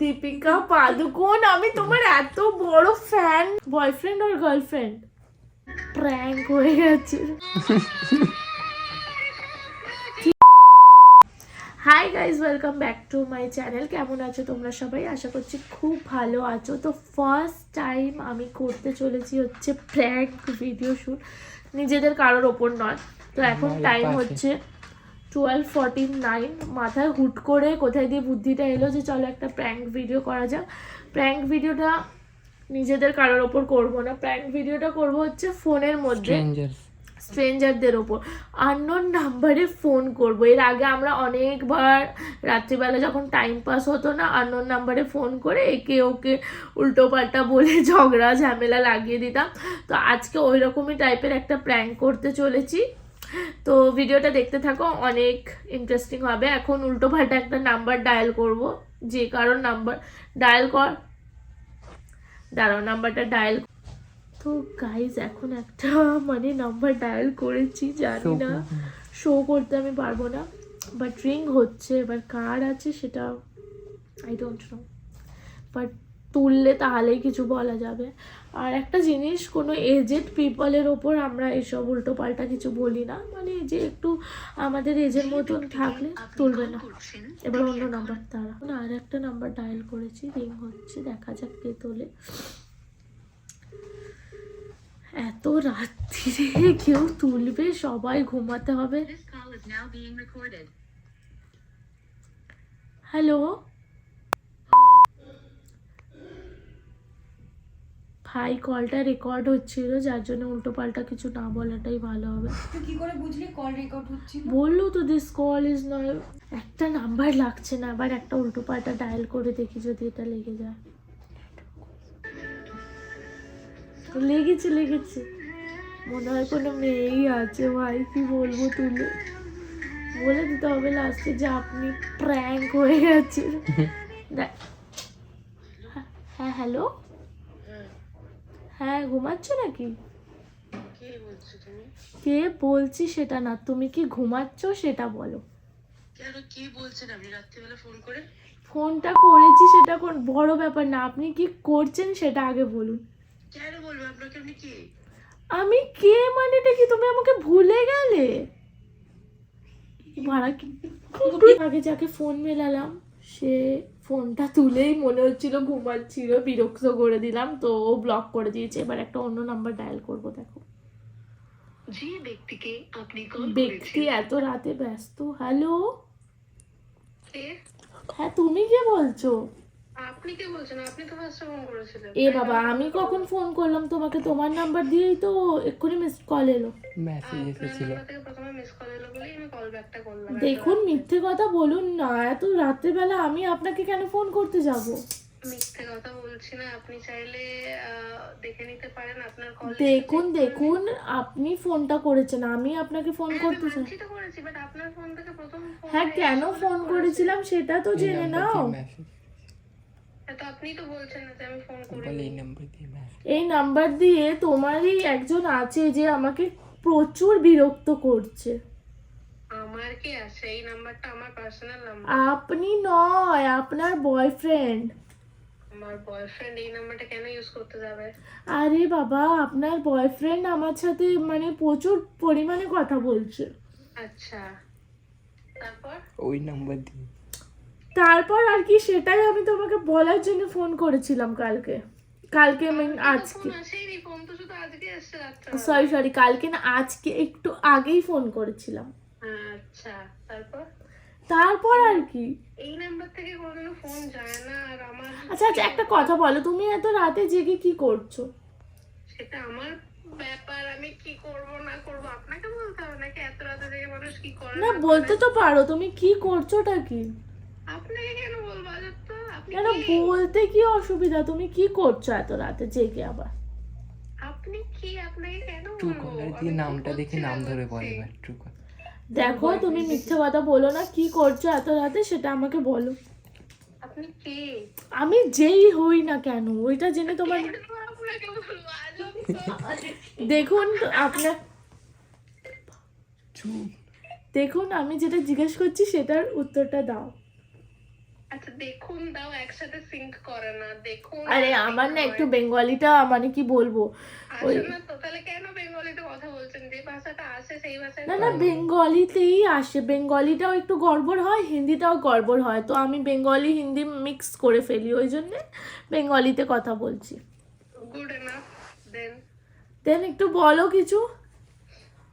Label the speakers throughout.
Speaker 1: দীপিকা পাদুকোন, আমি তোমার এত বড় ফ্যান। বয়ফ্রেন্ড আর গার্লফ্রেন্ড প্র্যাঙ্ক হয়ে গেছে। Hi guys, welcome back to my channel. কেমন আছো তোমরা সবাই? আশা করছি খুব ভালো আছো। তো ফার্স্ট টাইম আমি করতে চলেছি হচ্ছে প্র্যাঙ্ক ভিডিও শ্যুট, নিজেদের কারোর ওপর নয়। তো এখন টাইম হচ্ছে 12:49। মাথায় হুট করে কোথায় দিয়ে বুদ্ধিটা এলো যে চলো একটা প্র্যাঙ্ক ভিডিও করা যাক। প্র্যাঙ্ক ভিডিওটা নিজেদের কারোর ওপর করবো না, প্র্যাঙ্ক ভিডিওটা করবো হচ্ছে ফোনের মধ্যে স্ট্রেঞ্জারদের ওপর, আননোন নাম্বারে ফোন করব। এর আগে আমরা অনেকবার রাত্রিবেলা যখন টাইম পাস হতো না, আননোন নাম্বারে ফোন করে একে ওকে উল্টো পাল্টা বলে ঝগড়া ঝামেলা লাগিয়ে দিতাম। তো আজকে ওই রকমই টাইপের একটা প্র্যাঙ্ক করতে চলেছি। তো ভিডিওটা দেখতে থাকো, অনেক ইন্টারেস্টিং হবে। এখন উল্টো পাল্টা একটা নাম্বার ডায়াল করব, যে কারোর নাম্বার ডায়াল কর, দাঁড়াও নাম্বারটা ডায়াল। তো গাইজ এখন একটা নাম্বার ডায়াল করেছি, জানি না শো করতে আমি পারবো না, বাট রিং হচ্ছে। এবার কার আছে সেটা আই ডোন্ট নো, বাট তুললে তাহলেই কিছু বলা যাবে। আর একটা জিনিস, কোনো এজেড পিপলের ওপর আমরা এসব উল্টো পাল্টা কিছু বলি না, যে একটু আমাদের এজের মতন থাকলে তুলবে না। এবার অন্য নাম্বার, তারা আর একটা নাম্বার ডায়াল করেছি, রিং হচ্ছে, দেখা যাক কে তোলে। এত রাত্রিরে কেউ তুলবে? সবাই ঘুমাতে হবে। হ্যালো ভাই, কলটা রেকর্ড হচ্ছিল, যার জন্য উল্টো পাল্টা কিছু না বলাটাই ভালো হবে।
Speaker 2: তুই কি করে বুঝলি কল রেকর্ড হচ্ছিল?
Speaker 1: বললো তো দিস কল ইজ নট। একটা নাম্বার লাগছে না, আবার একটা উল্টো পাল্টা ডায়াল করে দেখি যদি এটা লেগে যায়। লেগেছে লেগেছে, মনে হয় কোনো মেয়েই আছে। ভাই কি বলবো, তুলে বলে দিতে হবে লাস্টে যে আপনি প্র্যাঙ্ক হয়ে গেছে। হ্যাঁ হ্যালো, হ্যাঁ ঘুমাচ্ছ নাকি? কে বলছি সেটা না, তুমি কি ঘুমাচ্ছ সেটা বলো। ফোনটা করেছি সেটা কোন বড় ব্যাপার না, আপনি কি করছেন সেটা আগে বলুন। আমি কে মানেটা কি? তুমি আমাকে ভুলে গেলে? ভাড়া কি আগে যাকে ফোন মেলালাম সে ফোনটা তুলেই মনে হচ্ছিল ঘুমাচ্ছিল, বিরক্ত করে দিলাম, তো ও ব্লক করে দিয়েছে। এবার একটা অন্য নাম্বার ডায়াল করব। দেখো
Speaker 3: যে ব্যক্তিকে আপনি কল
Speaker 1: ব্যক্তি এত রাতে ব্যস্ত। হ্যালো,
Speaker 3: করেছেন,
Speaker 1: হ্যাঁ তুমি কে বলছো?
Speaker 3: আপনি কে বলছেন? আপনি তো ফার্স্ট ফোন করেছিলেন।
Speaker 1: এ বাবা, আমি কখন ফোন করলাম তোমাকে? তোমার নাম্বার দিয়েই তো এক্ষুনি মিসড কল এলো।
Speaker 3: মেসেজ এসেছিল, থেকে প্রথমে মিস কল এলো বলেই আমি কল ব্যাকটা করলাম।
Speaker 1: দেখুন মিথ্যে কথা বলুন না, এত রাত্রেবেলা আমি আপনাকে কেন ফোন করতে যাব?
Speaker 3: মিথ্যে কথা বলছি না, আপনি চাইলে দেখে নিতে পারেন আপনার কল।
Speaker 1: দেখুন দেখুন, আপনি ফোনটা করেছেন, আমি আপনাকে ফোন করতে চাই।
Speaker 3: আমি তো করেছি, বাট আপনার ফোন থেকে প্রথম ফোন।
Speaker 1: হ্যাঁ, কেন ফোন করেছিলাম সেটা তো জেনে নাও।
Speaker 3: তো আপনি তো বলছেন না যে আমি ফোন করি।
Speaker 1: এই নাম্বার দিয়ে তোমারই একজন আছে যে আমাকে প্রচুর বিরক্ত করছে।
Speaker 3: আমার কি আছে? এই নাম্বারটা আমার পার্সোনাল নাম্বার।
Speaker 1: আপনি নয়, আপনার বয়ফ্রেন্ড।
Speaker 3: আমার বয়ফ্রেন্ড এই নাম্বারটা কেন ইউজ করতে যাবে?
Speaker 1: আরে বাবা, আপনার বয়ফ্রেন্ড আমার সাথে প্রচুর পরিমাণে কথা বলছে।
Speaker 3: আচ্ছা, তারপর
Speaker 2: ওই নাম্বার দিয়ে
Speaker 1: তারপর আর কি, সেটাই আমি তোমাকে বলার জন্য ফোন করেছিলাম কালকে। আজকে
Speaker 3: ফোন তো শুধু আজকে আসছে রাত্রে।
Speaker 1: সরি, কালকে না, আজকে একটু আগেই ফোন করেছিলাম।
Speaker 3: আচ্ছা, তারপর
Speaker 1: আর কি,
Speaker 3: এই নাম্বার থেকে কোনোদিনও ফোন যায় না। আর আমার
Speaker 1: আচ্ছা একটা কথা বলো, তুমি এত রাতে জেগে কি করছো?
Speaker 3: সেটা আমার ব্যাপার, আমি কি করব না করব আপনাকে বলতে হবে নাকি? এত রাতে জেগে মানুষ কি করে
Speaker 1: না, বলতে তো পারো তুমি কি করছোটা কি।
Speaker 3: আপনাকে কেন বলবো? তো আপনি
Speaker 1: কেন বলতে কি অসুবিধা? তুমি কি করছো এত রাতে জেগে? আবার
Speaker 3: আপনি কি, আপনাকে কেন
Speaker 2: ট্রু কলার দিয়ে নামটা দেখে নাম ধরে বলে। এবার ট্রু কলার
Speaker 1: দেখো, তুমি মিথ্যে কথা বলো না, কি করছো এত রাতে সেটা আমাকে বলো।
Speaker 3: আপনি কে?
Speaker 1: আমি যেই হই না কেন, ওইটা জেনে তোমার
Speaker 3: আপনাকে বলবো?
Speaker 1: দেখুন আপনার, দেখুন আমি যেটা জিজ্ঞেস করছি সেটার উত্তরটা দাও।
Speaker 3: আচ্ছা দেখুন দাও, একসাথে সিঙ্ক করে না, দেখুন।
Speaker 1: আরে আমার না একটু বেঙ্গলিটা মানে কি বলবো, ওই
Speaker 3: আসলে না তো, তাহলে কেন বেঙ্গলিতে কথা বলছেন? যে ভাষাটা আসে সেই ভাষায়
Speaker 1: না না বেঙ্গলিতেই আসে, বেঙ্গলিটাও একটু গড়বড় হয়, হিন্দিটাও গড়বড় হয়, তো আমি বেঙ্গলি হিন্দি মিক্স করে ফেলি, ওই জন্যে বেঙ্গলিতে কথা বলছি।
Speaker 3: গুড এনাফ দেন।
Speaker 1: দেন একটু বলো কিছু।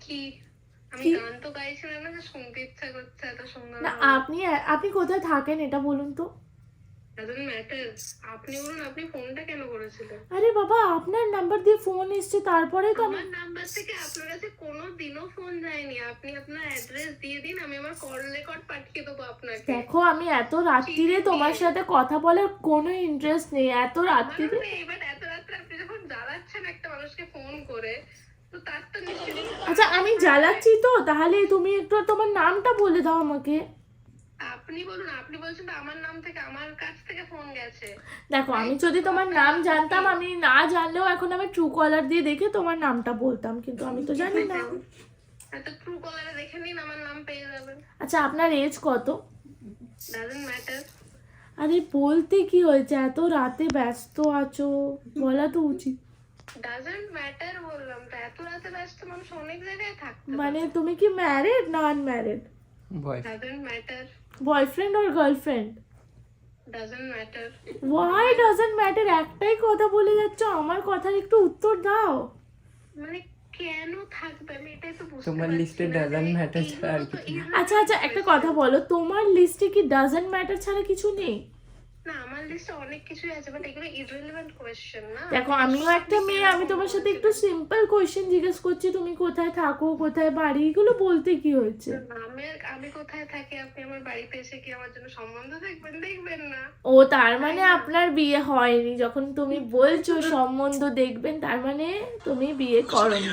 Speaker 3: কি আমি
Speaker 1: কি?
Speaker 3: গান তো গাইছিলাম না, যে শুনতে ইচ্ছা করছে এত সুন্দর।
Speaker 1: না আপনি আপনি কোথায় থাকেন এটা বলুন তো।
Speaker 3: Doesn't matter. আপনি বলুন, আপনি ফোনটা কেন করেছিলেন?
Speaker 1: আরে বাবা আপনার নাম্বার দিয়ে ফোন এসছে তারপরে তো আমি,
Speaker 3: আমার নাম্বার থেকে আপনার কাছে কোনো দিনও ফোন যায়নি। আপনি আপনার অ্যাড্রেস দিয়ে দিন, আমি আমার কল রেকর্ড পাঠিয়ে দেবো আপনাকে।
Speaker 1: দেখো আমি এত রাত্রিরে তোমার সাথে কথা বলার কোনো ইন্টারেস্ট নেই, এত রাত্রিরে।
Speaker 3: এবার এত রাত্রে আপনি যখন জ্বালাচ্ছেন একটা মানুষকে ফোন করে, তো তার তো নিশ্চয়ই।
Speaker 1: আচ্ছা আমি জ্বালাচ্ছি তো, তাহলে তুমি একটু তোমার নামটা বলে দাও আমাকে।
Speaker 3: আপনি বলুন, আপনি বলছেন তো আমার নাম থেকে, আমার কাছ থেকে ফোন গেছে।
Speaker 1: দেখো আমি যদি তোমার নাম জানতাম, আমি না জানলেও এখন আমি ট্রু কলার দিয়ে দেখে তোমার নামটা বলতাম, কিন্তু আমি তো জানি না।
Speaker 3: এত ট্রু কলারে দেখে নিন, আমার নাম পেয়ে যাবেন।
Speaker 1: আচ্ছা আপনার এজ কত?
Speaker 3: Doesn't matter.
Speaker 1: আরে বলতে কি হয়েছে, এত রাতে ব্যস্ত আছো, বলা তো উচিত।
Speaker 3: ডাজন্ট ম্যাটার বললাম তো, এত রাতে ব্যস্ত মানুষ অনেক জায়গায় থাকতে
Speaker 1: মানে তুমি কি ম্যারিড না unmarried?
Speaker 2: Boy
Speaker 3: doesn't matter.
Speaker 1: Boyfriend আর girlfriend?
Speaker 3: Doesn't matter.
Speaker 1: Why doesn't matter, একটাই কথা বলে যাচ্ছ, আমার কথার একটু উত্তর দাও।
Speaker 3: মানে কেন থাকবে, আমি এটাই তো বুঝতে
Speaker 2: তোমার
Speaker 3: পারছি
Speaker 2: লিস্টে
Speaker 3: না।
Speaker 2: ডাজন্ট
Speaker 3: যে
Speaker 2: ম্যাটার
Speaker 3: এইগুলো
Speaker 2: ছাড়া আর
Speaker 3: তো-
Speaker 2: কিছু
Speaker 3: এইগুলো
Speaker 1: আচ্ছা আচ্ছা একটা কথা বলো, তোমার লিস্টে কি ডাজন্ট ম্যাটার ছাড়া কিছু নেই?
Speaker 3: না, আমার লিস্টে অনেক কিছুই আছে, বাট এগুলো ইররিলেভেন্ট কোয়েশ্চেন না।
Speaker 1: দেখো আমিও একটা মেয়ে, আমি তোমার সাথে একটু সিম্পল কোয়েশ্চেন জিজ্ঞেস করছি, তুমি কোথায় থাকো, কোথায় বাড়ি, এগুলো বলতে কি হয়েছে?
Speaker 3: আমি কোথায় থাকি, আপনি আমার বাড়িতে এসে কি আমার জন্য সম্বন্ধ দেখবেন? দেখবেন না।
Speaker 1: ও তার মানে আপনার বিয়ে হয়নি, যখন তুমি বলছো সম্বন্ধ দেখবেন তার মানে তুমি বিয়ে করনি।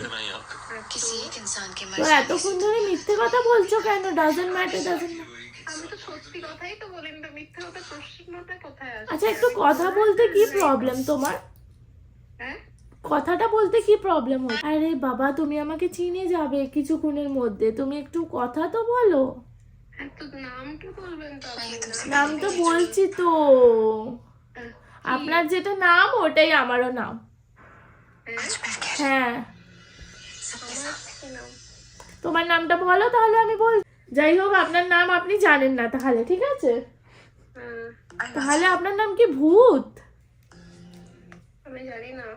Speaker 4: किसी एक इंसान के
Speaker 1: তো এতক্ষণ ধরে মিথ্যে কথা বলছো কেন? Doesn't matter doesn't matter.
Speaker 3: আমি তো সত্যি কথাই তো বলি না, মিথ্যে কথা প্রশ্নটা কোথায় আসে?
Speaker 1: আচ্ছা একটু কথা বলতে কি প্রবলেম তোমার?
Speaker 3: হ্যাঁ,
Speaker 1: কথাটা বলতে কি প্রবলেম হচ্ছে? আরে বাবা তুমি আমাকে চিনে যাবে কিছুক্ষণের মধ্যে, তুমি একটু কথা তো বলো।
Speaker 3: এত নাম কি বলবেন তো আপনি?
Speaker 1: নাম তো বলছি তো, আপনার যেটা নাম ওটাই আমারও নাম। হ্যাঁ তোমার নামটা বলো তাহলে আমি বল। যাই হোক আপনার নাম আপনি জানেন না তাহলে, ঠিক আছে? তাহলে আপনার নাম কি ভূত?
Speaker 3: আমি জানি না,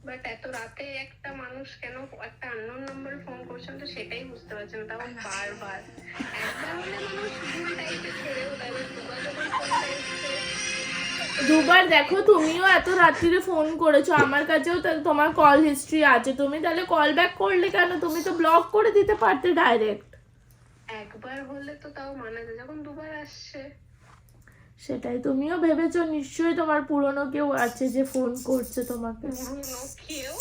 Speaker 3: বাট এত রাতে একটা মানুষ কেন একটা আননোন নাম্বারে ফোন করছেন, তো সেটাই বুঝতে পারছেন না। তাও বারবার, একবার হলে মানুষ ভুল টাইপে ছেড়েও দেয়, দুবার যখন ফোনটা এসছে।
Speaker 1: দুবার দেখো তুমিও এত রাত্রিরে ফোন করেছো, আমার কাছেও তোমার কল হিস্ট্রি আছে, তুমি তাহলে কল ব্যাক করলে কেন? তুমি তো ব্লক করে দিতে পারতে ডাইরেক্ট।
Speaker 3: একবার হলে তো তাও মানা যায়, যখন দুবার আসছে।
Speaker 1: সেটাই, তুমিও ভেবেছো নিশ্চয়ই তোমার পুরনো কেউ আছে যে ফোন করছে তোমাকে,
Speaker 3: পুরনো কেউ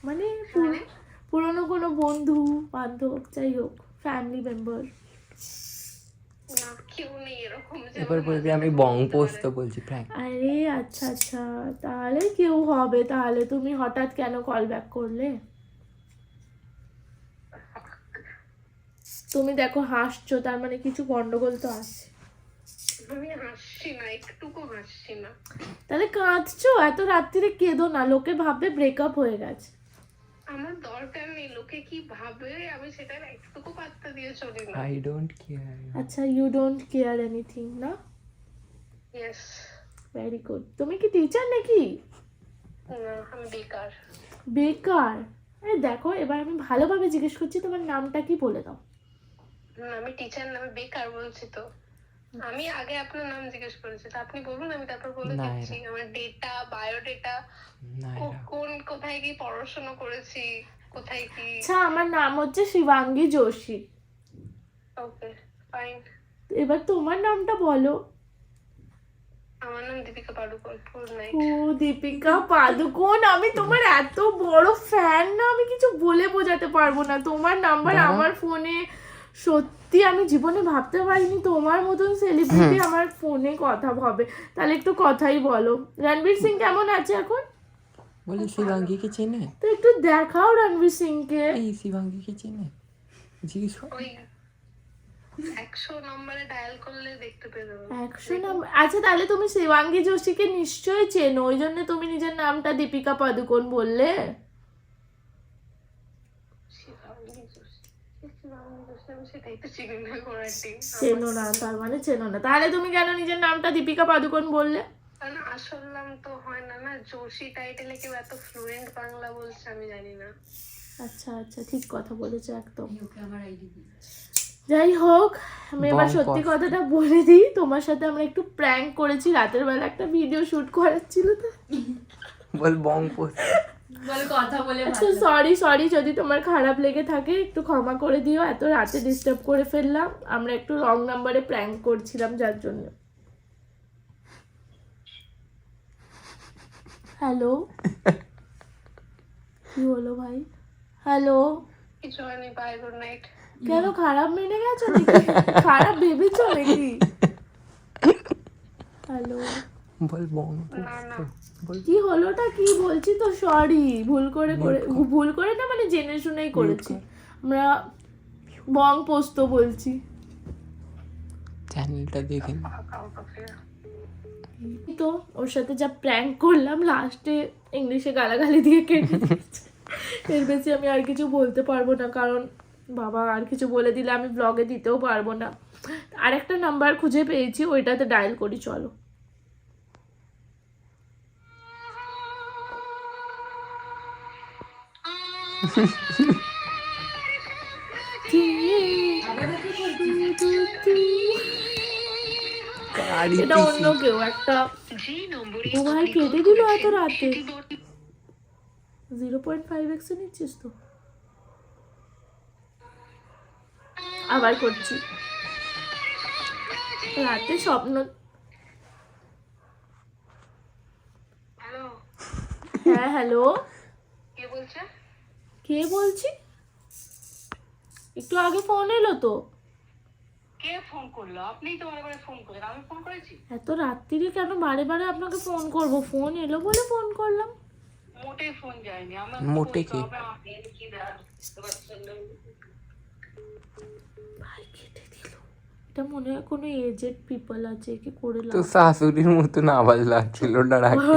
Speaker 1: মানে পুরনো কোনো বন্ধু বান্ধব, যাই হোক ফ্যামিলি মেম্বার।
Speaker 3: না, কেউ নেই এরকম যে
Speaker 2: এবার
Speaker 3: আমার
Speaker 2: বলবি
Speaker 3: মাথায়
Speaker 2: আমি
Speaker 3: ফোন
Speaker 2: বং
Speaker 3: করতে
Speaker 2: পোস্ট
Speaker 3: পারে।
Speaker 2: বলছি প্র্যাঙ্ক।
Speaker 1: আরে আচ্ছা আচ্ছা, তাহলে কেউ হবে, তাহলে তুমি হঠাৎ কেন কল ব্যাক করলে? তুমি দেখো হাসছো, তার মানে কিছু গন্ডগোল তো আছে।
Speaker 3: আমি হাসছি না, একটুকু হাসছি না।
Speaker 1: তাহলে কাঁদছো? এত রাত্রিরে কেঁদো না, লোকে ভাববে ব্রেকআপ হয়ে গেছে।
Speaker 3: আমার দরকার নেই লোকে কি ভাবে, আমি সেটার একটুকু পাত্তা দিয়ে চলি না।
Speaker 2: I don't care.
Speaker 1: আচ্ছা ইউ ডোন্ট কেয়ার এনিথিং না?
Speaker 3: ইয়েস।
Speaker 1: Very good. তুমি কি টিচার নাকি?
Speaker 3: না, আমি বেকার।
Speaker 1: বেকার? আরে দেখো এবার আমি ভালোভাবে জিজ্ঞেস করছি, তোমার নামটা কি বলে দাও।
Speaker 3: না, আমি টিচার না, আমি বেকার বলছি তো। আমি আগে আপনার নাম জিজ্ঞেস করেছি, তো আপনি বলুন, আমি তারপর বলে
Speaker 2: না,
Speaker 3: দিচ্ছি আমার ডেটা, বায়োডেটা,
Speaker 2: না
Speaker 3: কোথায় কি পড়াশোনা করেছি, কোথায় কি।
Speaker 1: আচ্ছা আমার নাম হচ্ছে শিবাঙ্গী যোশী।
Speaker 3: Okay fine.
Speaker 1: এবার তোমার নামটা বলো।
Speaker 3: আমার নাম দীপিকা পাডুকোন, ফুল নাইট।
Speaker 1: ও দীপিকা পাদুকোন, আমি তোমার এত বড় ফ্যান না, আমি কিছু বলে বোঝাতে পারবো না। তোমার নাম্বার
Speaker 2: দাঁড়াও।
Speaker 1: আমার ফোনে, সত্যি আমি জীবনে ভাবতে পারিনি তোমার মতন সেলিব্রিটি আমার ফোনে কথা হবে। তাহলে একটু কথাই বলো, রণবীর সিং কেমন আছে এখন?
Speaker 2: বলি শিবাঙ্গীকে চেনে?
Speaker 1: তো একটু দেখাও রণবীর সিংকে।
Speaker 2: এই শিবাঙ্গীকে চেনে জিজ্ঞেস কর।
Speaker 3: ওই 100 নম্বরে ডায়াল করলে দেখতে পেয়ে যাবো।
Speaker 1: 100 নাম্বার। আচ্ছা তাহলে তুমি শিবাঙ্গী যোশীকে নিশ্চয়ই চেনো, ওই জন্য তুমি নিজের নামটা দীপিকা পাদুকোণ বললে।
Speaker 3: শিবাঙ্গী যোশী, আমি সেটাই তো চিনি না ঘোড়ার ডিম।
Speaker 1: চেনো না, তার মানে চেনো না। তাহলে তুমি কেন নিজের নামটা দীপিকা পাদুকোণ বললে?
Speaker 3: কারণ আসল নাম তো হয় না না, যোশী টাইটেলে কেউ এত ফ্লুয়েন্ট বাংলা বলছে আমি জানি না।
Speaker 1: আচ্ছা আচ্ছা, ঠিক কথা বলেছো একদম। যাই হোক, আমি এবার সত্যি কথাটা বলে দিই, তোমার সাথে আমরা একটু প্র্যাঙ্ক করেছি। রাতের বেলা একটা ভিডিও শুট করার ছিল তো।
Speaker 2: বল বং পোস্ট।
Speaker 1: আচ্ছা সরি যদি তোমার খারাপ লেগে থাকে একটু ক্ষমা করে দিও, এত রাতে ডিস্টার্ব করে ফেললাম। আমরা একটু রং নাম্বারে প্র্যাঙ্ক করছিলাম যার জন্য। হ্যালো, কি হলো ভাই? হ্যালো,
Speaker 3: কিছু হয়নি, বাই, গুড নাইট।
Speaker 1: কেন খারাপ মেনে গেছো নাকি? খারাপ ভেবেছো নাকি? হ্যালো,
Speaker 2: বল বং
Speaker 3: না না,
Speaker 2: বল।
Speaker 1: কি হলোটা কি? বলছি তো সরি, ভুল করে না, মানে জেনে শুনেই করেছি আমরা। বং পোস্ত বলছি।
Speaker 2: চ্যানেলটা দেখে নে।
Speaker 1: তো ওর সাথে যা প্র্যাঙ্ক করলাম, লাস্টে ইংলিশে গালাগালি দিয়ে কেটে দিয়েছে। এর বেশি আমি আর কিছু বলতে পারবো না, কারণ বাবা আর কিছু বলে দিলে আমি ব্লগে দিতেও পারবো না। আরেকটা নাম্বার খুঁজে পেয়েছি, ওইটাতে ডায়াল করি, চলো। এটা অন্য কেউ একটা মোবাইল কেটে দিল এত রাতে। 0.5x নিচ্ছিস তো? আবার করছি, রাতে স্বপ্ন।
Speaker 3: হ্যালো,
Speaker 1: হ্যাঁ হ্যালো,
Speaker 3: কে বলছে?
Speaker 1: কে বলছি? একটু আগে ফোন এলো তো।
Speaker 3: কে ফোন করলো? আপনিই তো বারে ফোন করেন, আমি ফোন করেছি?
Speaker 1: এত রাত্রিরে কেন বারে বারে আপনাকে ফোন করব? ফোন এলো বলে ফোন করলাম।
Speaker 3: মোটেই ফোন যায়নি আমার।
Speaker 2: মোটে কি?
Speaker 3: কি বুঝতে পারছেন না।
Speaker 1: ভাই কেটে দিল। এটা মনে হয় কোনো এজেড পিপল আছে, কি করে
Speaker 2: তো
Speaker 1: লাভ।
Speaker 2: শাশুড়ির মতন আওয়াজ লাগছিল, ডাকি।